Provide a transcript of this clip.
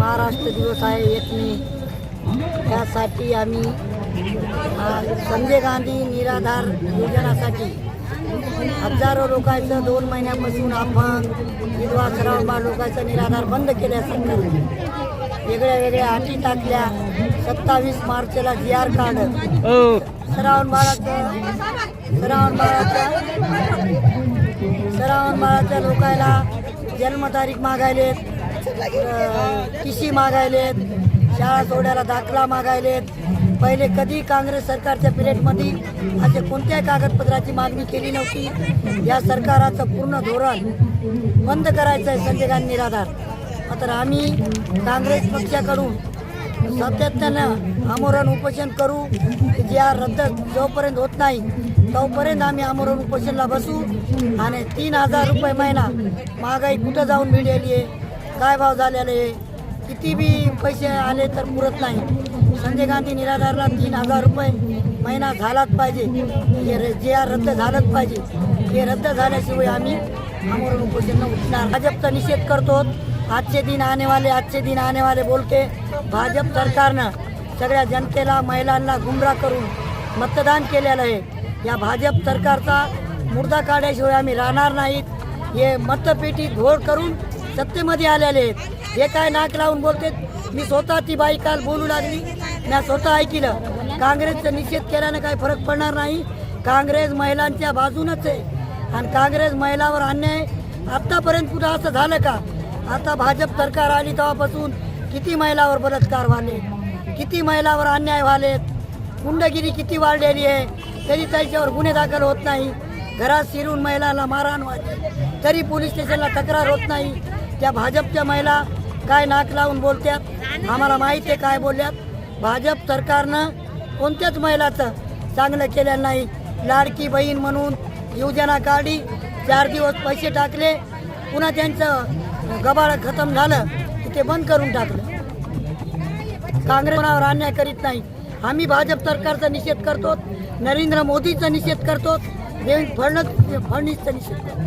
महाराष्ट्र दिवस आहे 1 मे, त्यासाठी आम्ही संजय गांधी निराधार योजनासाठी हजारो लोकांचं 2 महिन्यापासून अपंग विधवा सराव लोकांचं निराधार बंद केल्या सरकारने. वेगळ्या अटी टाकल्या. 27 मार्चला GR काढलं. श्रावण बाळाच्या लोकायला जन्मतारीख मागायलेत, टीसी मागायलेत, शाळा सोडायला दाखला मागायलेत. पहिले कधी काँग्रेस सरकारच्या पिरियडमध्ये असे कोणत्याही कागदपत्राची मागणी केली नव्हती. या सरकाराचं पूर्ण धोरण बंद करायचं आहे संजय गांधी निराधार. मात्र आम्ही काँग्रेस पक्षाकडून सातत्यानं आमरण उपोषण करू. GR रद्द जोपर्यंत होत नाही तोपर्यंत आम्ही आमरण उपोषणला बसू. आणि 3,000 रुपये महिना महागाई कुठं जाऊन मिळाली आहे, काय भाव झालेले आहे, किती बी पैसे आले तर पुरत नाही. संजय गांधी निराधारला 3,000 रुपये महिना झालाच पाहिजे. हे GR रद्द झालंच पाहिजे. हे रद्द झाल्याशिवाय आम्ही आमरण उपोषण उठणार. भाजपचा निषेध करतो. आजचे दिन आने वाले बोलके भाजप सरकारनं सगळ्या जनतेला महिलांना गुमराह करून मतदान केलेलं आहे. या भाजप सरकारचा मुर्दा काढल्याशिवाय आम्ही राहणार नाहीत. हे मतपेटी घोळ करून सत्तेमध्ये आलेले आहेत. हे काय नाक लावून बोलते. मी स्वतः ती बाई काल बोलू लागली, मी स्वतः ऐकलं. काँग्रेसचा निषेध केल्यानं काही फरक पडणार नाही. काँग्रेस महिलांच्या बाजूनच आहे आणि काँग्रेस महिलावर अन्याय आत्तापर्यंत कुठं असं झालं का? आता भाजप सरकार आली तेव्हापासून किती महिलावर बलात्कार झाले, किती महिलावर अन्याय झालेत, गुंडगिरी किती वाढलेली आहे. तरी त्याच्यावर गुन्हे दाखल होत नाही. घरात शिरून महिलांना मारहाण व्हायची तरी पोलीस स्टेशनला तक्रार होत नाही. त्या भाजपच्या महिला काय नाक लावून बोलतात. आम्हाला माहिती आहे काय बोलल्यात. भाजप सरकारनं कोणत्याच महिलाचं चांगलं केलेलं नाही. लाडकी बहीण म्हणून योजना काढली, 4 दिवस पैसे टाकले, पुन्हा त्यांचं गबाळ खतम झालं की ते बंद करून टाकलं. काँग्रेस कोणावर अन्याय करीत नाही. आम्ही भाजप सरकारचा निषेध करतो, नरेंद्र मोदीचा निषेध करतो, देवेंद्र फडणवीसचा निषेध करतो.